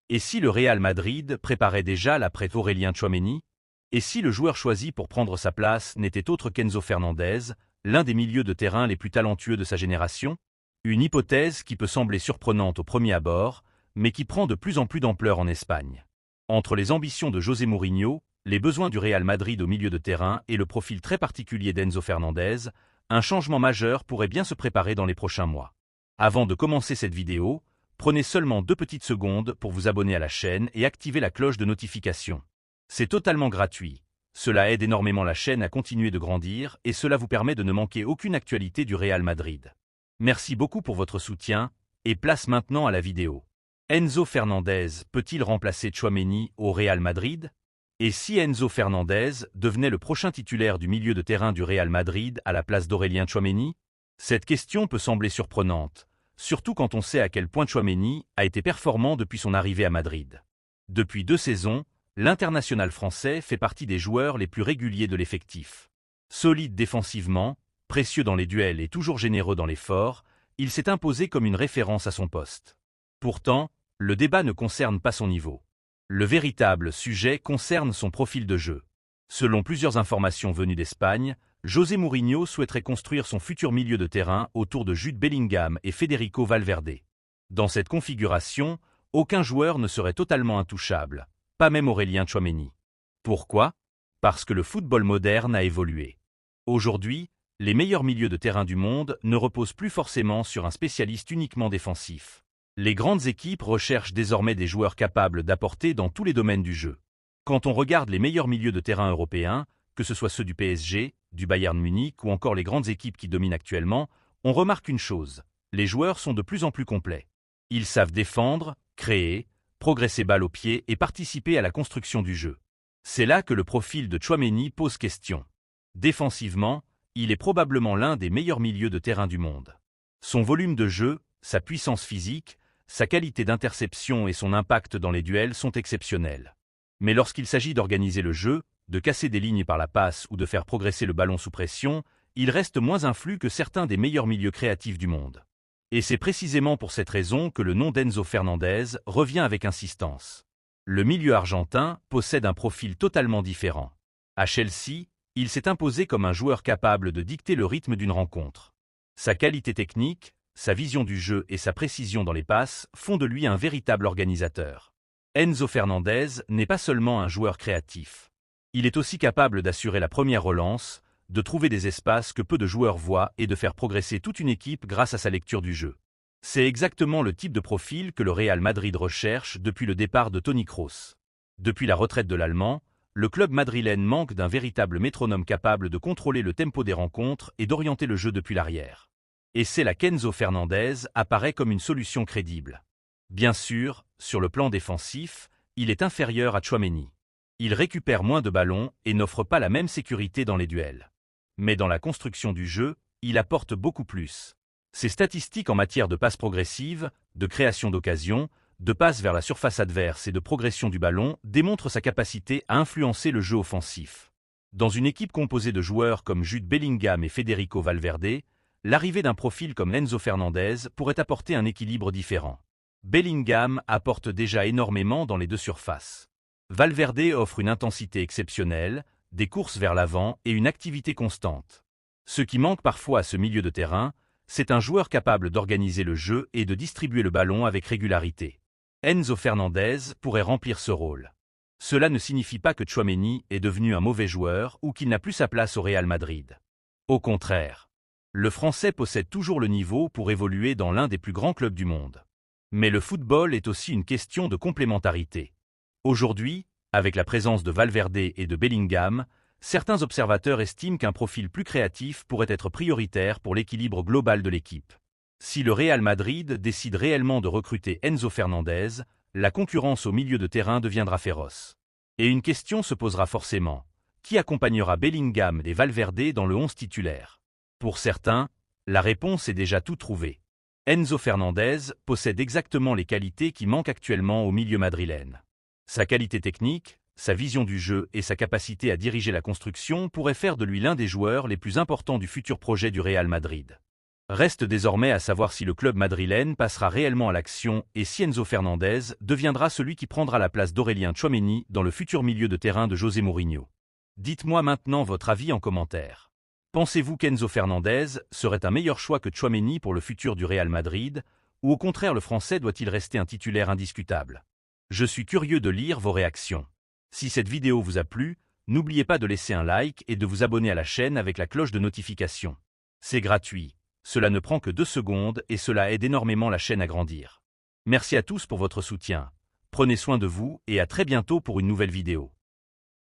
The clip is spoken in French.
Et si le Real Madrid préparait déjà l'après Aurélien Tchouaméni? Et si le joueur choisi pour prendre sa place n'était autre qu'Enzo Fernandez, l'un des milieux de terrain les plus talentueux de sa génération? Une hypothèse qui peut sembler surprenante au premier abord, mais qui prend de plus en plus d'ampleur en Espagne. Entre les ambitions de José Mourinho, les besoins du Real Madrid au milieu de terrain et le profil très particulier d'Enzo Fernandez, un changement majeur pourrait bien se préparer dans les prochains mois. Avant de commencer cette vidéo, prenez seulement 2 petites secondes pour vous abonner à la chaîne et activer la cloche de notification. C'est totalement gratuit. Cela aide énormément la chaîne à continuer de grandir et cela vous permet de ne manquer aucune actualité du Real Madrid. Merci beaucoup pour votre soutien et place maintenant à la vidéo. Enzo Fernandez peut-il remplacer Tchouaméni au Real Madrid? Et si Enzo Fernandez devenait le prochain titulaire du milieu de terrain du Real Madrid à la place d'Aurélien Tchouaméni? Cette question peut sembler surprenante, surtout quand on sait à quel point Tchouaméni a été performant depuis son arrivée à Madrid. Depuis 2 saisons, l'international français fait partie des joueurs les plus réguliers de l'effectif. Solide défensivement, précieux dans les duels et toujours généreux dans l'effort, il s'est imposé comme une référence à son poste. Pourtant, le débat ne concerne pas son niveau. Le véritable sujet concerne son profil de jeu. Selon plusieurs informations venues d'Espagne, José Mourinho souhaiterait construire son futur milieu de terrain autour de Jude Bellingham et Federico Valverde. Dans cette configuration, aucun joueur ne serait totalement intouchable, pas même Aurélien Tchouaméni. Pourquoi? Parce que le football moderne a évolué. Aujourd'hui, les meilleurs milieux de terrain du monde ne reposent plus forcément sur un spécialiste uniquement défensif. Les grandes équipes recherchent désormais des joueurs capables d'apporter dans tous les domaines du jeu. Quand on regarde les meilleurs milieux de terrain européens, que ce soit ceux du PSG, du Bayern Munich ou encore les grandes équipes qui dominent actuellement, on remarque une chose, les joueurs sont de plus en plus complets. Ils savent défendre, créer, progresser balle au pied et participer à la construction du jeu. C'est là que le profil de Tchouaméni pose question. Défensivement, il est probablement l'un des meilleurs milieux de terrain du monde. Son volume de jeu, sa puissance physique, sa qualité d'interception et son impact dans les duels sont exceptionnels. Mais lorsqu'il s'agit d'organiser le jeu, de casser des lignes par la passe ou de faire progresser le ballon sous pression, il reste moins influent que certains des meilleurs milieux créatifs du monde. Et c'est précisément pour cette raison que le nom d'Enzo Fernandez revient avec insistance. Le milieu argentin possède un profil totalement différent. À Chelsea, il s'est imposé comme un joueur capable de dicter le rythme d'une rencontre. Sa qualité technique, sa vision du jeu et sa précision dans les passes font de lui un véritable organisateur. Enzo Fernandez n'est pas seulement un joueur créatif. Il est aussi capable d'assurer la première relance, de trouver des espaces que peu de joueurs voient et de faire progresser toute une équipe grâce à sa lecture du jeu. C'est exactement le type de profil que le Real Madrid recherche depuis le départ de Toni Kroos. Depuis la retraite de l'Allemand, le club madrilène manque d'un véritable métronome capable de contrôler le tempo des rencontres et d'orienter le jeu depuis l'arrière. Et c'est là qu'Enzo Fernandez apparaît comme une solution crédible. Bien sûr, sur le plan défensif, il est inférieur à Tchouaméni. Il récupère moins de ballons et n'offre pas la même sécurité dans les duels. Mais dans la construction du jeu, il apporte beaucoup plus. Ses statistiques en matière de passes progressives, de création d'occasions, de passes vers la surface adverse et de progression du ballon démontrent sa capacité à influencer le jeu offensif. Dans une équipe composée de joueurs comme Jude Bellingham et Federico Valverde, l'arrivée d'un profil comme Enzo Fernandez pourrait apporter un équilibre différent. Bellingham apporte déjà énormément dans les 2 surfaces. Valverde offre une intensité exceptionnelle, des courses vers l'avant et une activité constante. Ce qui manque parfois à ce milieu de terrain, c'est un joueur capable d'organiser le jeu et de distribuer le ballon avec régularité. Enzo Fernandez pourrait remplir ce rôle. Cela ne signifie pas que Tchouaméni est devenu un mauvais joueur ou qu'il n'a plus sa place au Real Madrid. Au contraire. Le Français possède toujours le niveau pour évoluer dans l'un des plus grands clubs du monde. Mais le football est aussi une question de complémentarité. Aujourd'hui, avec la présence de Valverde et de Bellingham, certains observateurs estiment qu'un profil plus créatif pourrait être prioritaire pour l'équilibre global de l'équipe. Si le Real Madrid décide réellement de recruter Enzo Fernandez, la concurrence au milieu de terrain deviendra féroce. Et une question se posera forcément. Qui accompagnera Bellingham et Valverde dans le 11 titulaire? Pour certains, la réponse est déjà toute trouvée. Enzo Fernandez possède exactement les qualités qui manquent actuellement au milieu madrilène. Sa qualité technique, sa vision du jeu et sa capacité à diriger la construction pourraient faire de lui l'un des joueurs les plus importants du futur projet du Real Madrid. Reste désormais à savoir si le club madrilène passera réellement à l'action et si Enzo Fernandez deviendra celui qui prendra la place d'Aurélien Tchouaméni dans le futur milieu de terrain de José Mourinho. Dites-moi maintenant votre avis en commentaire. Pensez-vous qu'Enzo Fernandez serait un meilleur choix que Tchouaméni pour le futur du Real Madrid, ou au contraire le Français doit-il rester un titulaire indiscutable? Je suis curieux de lire vos réactions. Si cette vidéo vous a plu, n'oubliez pas de laisser un like et de vous abonner à la chaîne avec la cloche de notification. C'est gratuit, cela ne prend que 2 secondes et cela aide énormément la chaîne à grandir. Merci à tous pour votre soutien, prenez soin de vous et à très bientôt pour une nouvelle vidéo.